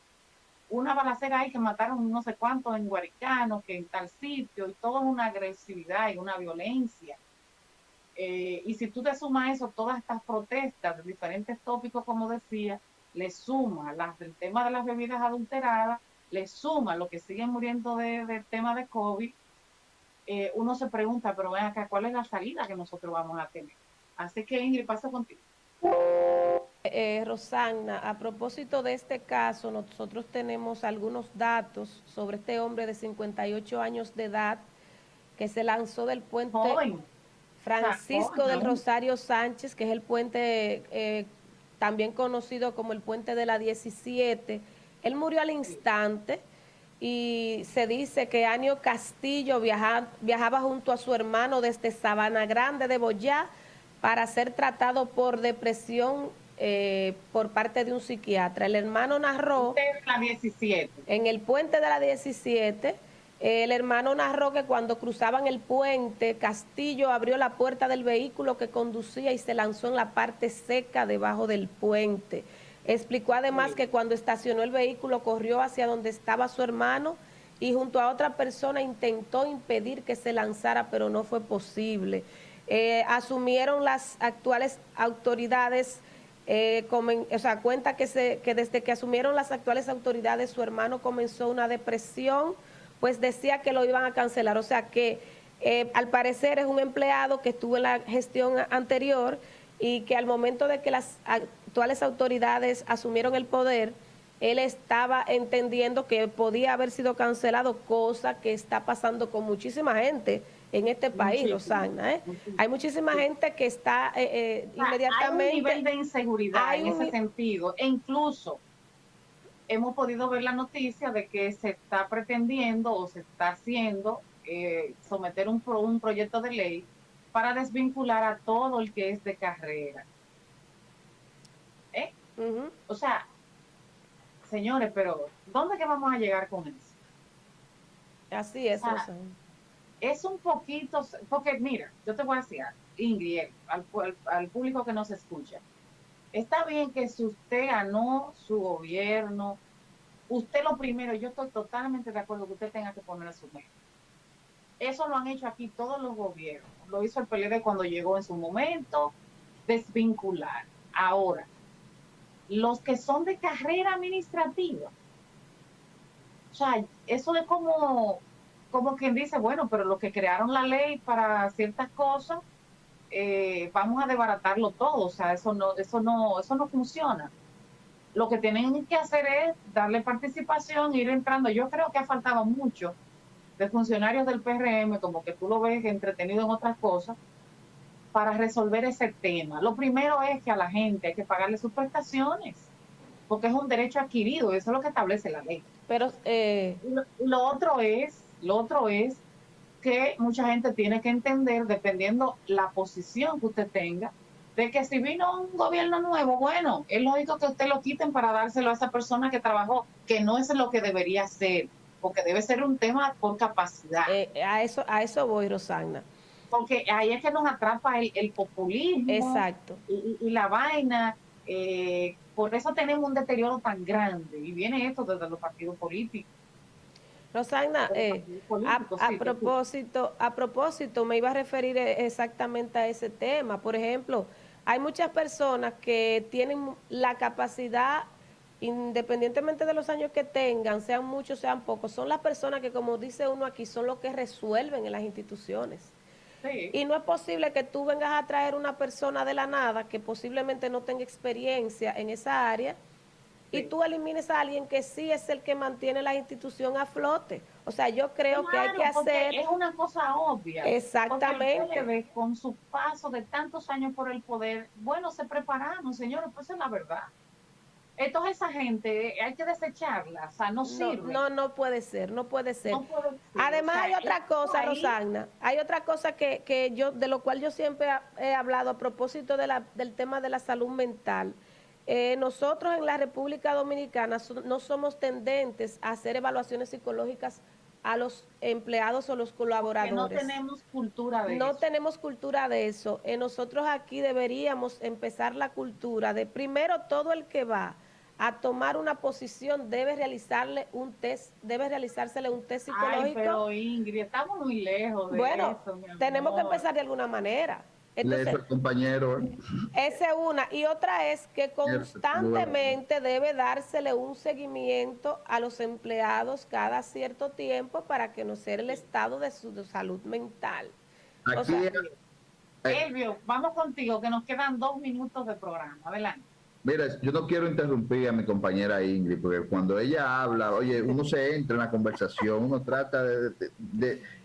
Speaker 1: Una balacera ahí que mataron no sé cuántos en Guaricano, que en tal sitio, y toda una agresividad y una violencia. Y si tú te sumas eso, todas estas protestas de diferentes tópicos, como decía, le suma las del tema de las bebidas adulteradas, le suma lo que siguen muriendo del tema de COVID, uno se pregunta, pero ven acá, ¿cuál es la salida que nosotros vamos a tener? Así que, Ingrid, paso contigo.
Speaker 2: Rosanna, a propósito de este caso, nosotros tenemos algunos datos sobre este hombre de 58 años de edad que se lanzó del puente
Speaker 1: Joven.
Speaker 2: Francisco del Rosario Sánchez, que es el puente también conocido como el puente de la 17. Él murió al instante y se dice que Anio Castillo viajaba junto a su hermano desde Sabana Grande de Boyá para ser tratado por depresión por parte de un psiquiatra. El hermano narró...
Speaker 1: La 17.
Speaker 2: En el puente de la 17, el hermano narró que cuando cruzaban el puente, Castillo abrió la puerta del vehículo que conducía y se lanzó en la parte seca debajo del puente. Explicó además que cuando estacionó el vehículo corrió hacia donde estaba su hermano y junto a otra persona intentó impedir que se lanzara, pero no fue posible. Asumieron las actuales autoridades, cuenta que desde que asumieron las actuales autoridades su hermano comenzó una depresión, pues decía que lo iban a cancelar. O sea que al parecer es un empleado que estuvo en la gestión anterior y que al momento de que las actuales autoridades asumieron el poder, él estaba entendiendo que podía haber sido cancelado, cosa que está pasando con muchísima gente en este país, Rosanna. Hay muchísima gente que está inmediatamente...
Speaker 1: Hay un nivel de inseguridad en ese sentido, e incluso hemos podido ver la noticia de que se está pretendiendo o se está haciendo someter un proyecto de ley para desvincular a todo el que es de carrera. O sea, señores, pero ¿dónde que vamos a llegar con eso?
Speaker 2: Así es, Rosanna.
Speaker 1: Es un poquito, porque mira, yo te voy a decir, Ingrid, al público que nos escucha, está bien que si usted ganó su gobierno, usted lo primero, yo estoy totalmente de acuerdo que usted tenga que poner a su meta. Eso lo han hecho aquí todos los gobiernos. Lo hizo el PLD cuando llegó en su momento, desvincular. Ahora, los que son de carrera administrativa, o sea, eso es como quien dice, bueno, pero los que crearon la ley para ciertas cosas, vamos a desbaratarlo todo. O sea, eso no funciona. Lo que tienen que hacer es darle participación, ir entrando. Yo creo que ha faltado mucho de funcionarios del PRM, como que tú lo ves entretenido en otras cosas, para resolver ese tema. Lo primero es que a la gente hay que pagarle sus prestaciones, porque es un derecho adquirido, eso es lo que establece la ley.
Speaker 2: Pero
Speaker 1: lo otro es que mucha gente tiene que entender, dependiendo la posición que usted tenga, de que si vino un gobierno nuevo, bueno, es lógico que usted lo quiten para dárselo a esa persona que trabajó, que no es lo que debería ser. porque debe ser un tema por capacidad.
Speaker 2: A eso voy, Rosagna.
Speaker 1: Porque ahí es que nos atrapa el populismo.
Speaker 2: Exacto.
Speaker 1: Y la vaina. Por eso tenemos un deterioro tan grande. Y viene esto desde los partidos políticos.
Speaker 2: Rosagna, a propósito, me iba a referir exactamente a ese tema. Por ejemplo, hay muchas personas que tienen la capacidad, independientemente de los años que tengan, sean muchos, sean pocos, son las personas que, como dice uno aquí, son los que resuelven en las instituciones. Sí. Y no es posible que tú vengas a traer una persona de la nada que posiblemente no tenga experiencia en esa área, y tú elimines a alguien que sí es el que mantiene la institución a flote. O sea, yo creo que hay que hacer...
Speaker 1: Es una cosa obvia.
Speaker 2: Exactamente.
Speaker 1: Porque el PLD, con su paso de tantos años por el poder, bueno, se prepararon, señores, pues es la verdad. Entonces esa gente hay que desecharla, o sea, no sirve.
Speaker 2: No puede ser, no puede ser.
Speaker 1: No puede ser.
Speaker 2: Además, o sea, hay otra cosa, Rosagna, hay otra cosa que yo, de lo cual yo siempre he hablado a propósito del tema de la salud mental. Nosotros en la República Dominicana no somos tendentes a hacer evaluaciones psicológicas a los empleados o los colaboradores.
Speaker 1: Porque no tenemos cultura de eso.
Speaker 2: No tenemos cultura de eso. Nosotros aquí deberíamos empezar la cultura de primero todo el que va a tomar una posición debe realizársele un test psicológico.
Speaker 1: Ay, pero Ingrid, estamos muy lejos de eso,
Speaker 2: tenemos que empezar de alguna manera.
Speaker 3: Entonces, compañero.
Speaker 2: Esa es una. Y otra es que constantemente debe dársele un seguimiento a los empleados cada cierto tiempo para conocer el estado de su salud mental.
Speaker 3: Aquí,
Speaker 1: Elvio, vamos contigo, que nos quedan 2 minutos de programa. Adelante.
Speaker 3: Mira, yo no quiero interrumpir a mi compañera Ingrid, porque cuando ella habla, oye, uno se entra en la conversación, uno trata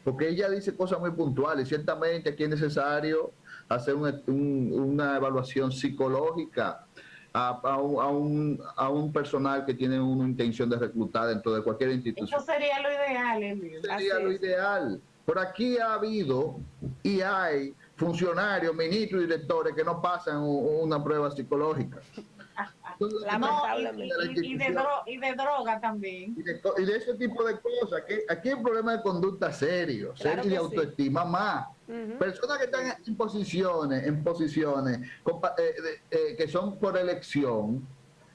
Speaker 3: porque ella dice cosas muy puntuales. Ciertamente aquí es necesario hacer una evaluación psicológica a un personal que tiene una intención de reclutar dentro de cualquier institución.
Speaker 1: Eso sería lo ideal, Emilio.
Speaker 3: Sería lo ideal. Por aquí ha habido y hay funcionarios, ministros y directores que no pasan una prueba psicológica.
Speaker 1: Y de droga también.
Speaker 3: Y de ese tipo de cosas. Aquí hay un problema de conducta serio,
Speaker 2: claro,
Speaker 3: y de autoestima más. Personas que están en posiciones que son por elección,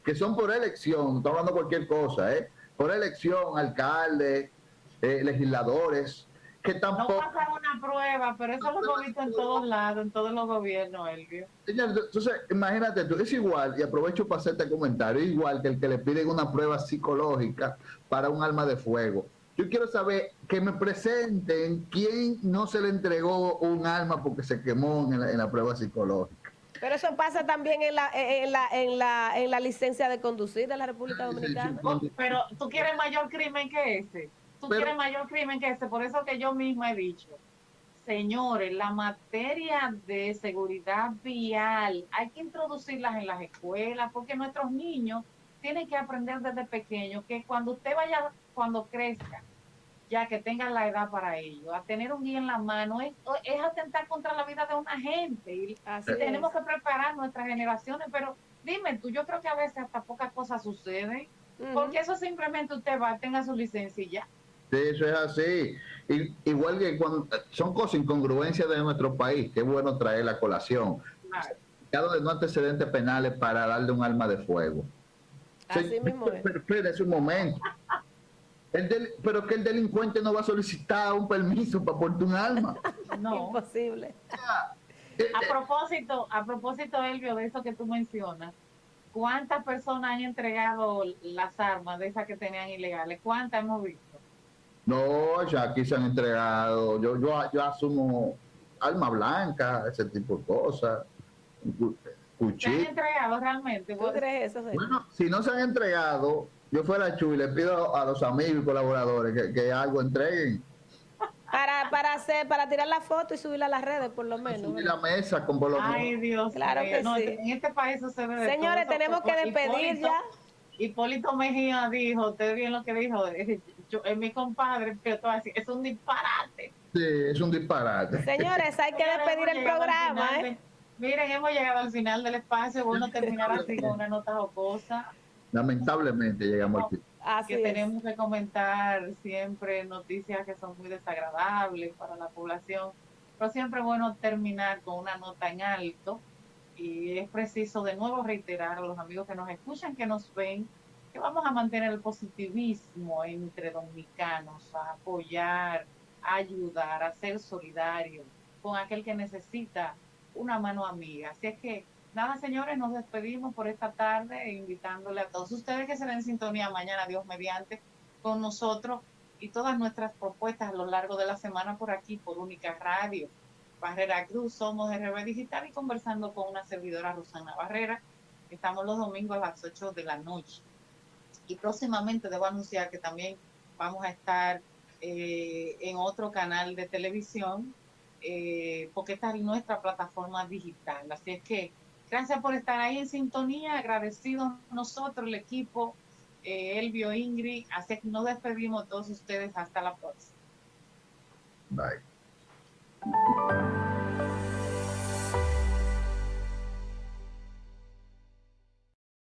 Speaker 3: estamos hablando de cualquier cosa, por elección, alcaldes, legisladores, que tampoco...
Speaker 1: No pasan una prueba, pero eso lo hemos visto en todos lados, en todos los gobiernos, Elvio.
Speaker 3: Entonces, imagínate tú, es igual, y aprovecho para hacer este comentario, igual que el que le piden una prueba psicológica para un arma de fuego. Yo quiero saber que me presenten quién no se le entregó un arma porque se quemó en la prueba psicológica.
Speaker 2: Pero eso pasa también en la licencia de conducir de la República Dominicana.
Speaker 1: Pero tú quieres mayor crimen que ese. Quieres mayor crimen que ese. Por eso que yo misma he dicho, señores, la materia de seguridad vial hay que introducirlas en las escuelas, porque nuestros niños tienen que aprender desde pequeños que cuando usted vaya, cuando crezca, ya que tengan la edad para ello, a tener un guía en la mano es atentar contra la vida de una gente. Y tenemos que preparar nuestras generaciones, pero dime tú, yo creo que a veces hasta pocas cosas suceden, porque eso simplemente usted va, tenga su licencia y ya.
Speaker 3: Sí, eso es así. Igual que cuando son cosas, incongruencias de nuestro país, que es bueno traer la colación. Claro, de no antecedentes penales para darle un arma de fuego.
Speaker 2: Así mismo es.
Speaker 3: Pero espérese un momento. Pero que el delincuente no va a solicitar un permiso para portar un arma.
Speaker 2: No. Imposible.
Speaker 1: A propósito, Elvio, de eso que tú mencionas, ¿cuántas personas han entregado las armas de esas que tenían ilegales? ¿Cuántas hemos visto?
Speaker 3: No, ya aquí se han entregado, yo asumo arma blanca, ese tipo de cosas,
Speaker 1: cuchillo. ¿Se han entregado realmente?
Speaker 2: ¿Tú crees eso?
Speaker 3: Bueno, si no se han entregado, yo fuera Chuy, le pido a los amigos y colaboradores que algo entreguen.
Speaker 2: Para tirar la foto y subirla a las redes, por lo menos.
Speaker 3: Subir la mesa con por lo menos.
Speaker 1: Ay, Dios.
Speaker 2: Claro que
Speaker 1: no,
Speaker 2: sí.
Speaker 1: En este país eso se ve de
Speaker 2: Señores,
Speaker 1: todo.
Speaker 2: tenemos que despedir ya.
Speaker 1: Hipólito Mejía dijo, usted bien lo que dijo, es mi compadre, pero todo así, es un disparate.
Speaker 3: Sí, es un disparate.
Speaker 2: Señores, hay que despedir el programa,
Speaker 1: miren, hemos llegado al final del espacio, bueno terminar así con una nota jocosa.
Speaker 3: Lamentablemente llegamos al final.
Speaker 2: Así
Speaker 1: que
Speaker 2: es.
Speaker 1: tenemos que comentar siempre noticias que son muy desagradables para la población, pero siempre es bueno terminar con una nota en alto y es preciso de nuevo reiterar a los amigos que nos escuchan, que nos ven, que vamos a mantener el positivismo entre dominicanos, a apoyar, a ayudar, a ser solidarios con aquel que necesita una mano amiga. Así es que nada, señores, nos despedimos por esta tarde, invitándole a todos ustedes que se den sintonía mañana, Dios mediante, con nosotros y todas nuestras propuestas a lo largo de la semana por aquí, por Única Radio. Barrera Cruz, somos RB Digital y conversando con una servidora, Rosana Barrera. Estamos los domingos a las 8 de la noche. Y próximamente debo anunciar que también vamos a estar en otro canal de televisión, porque esta es nuestra plataforma digital. Así es que gracias por estar ahí en sintonía, agradecidos nosotros, el equipo, Elvio, Ingrid. Así que nos despedimos todos ustedes. Hasta la próxima.
Speaker 3: Bye.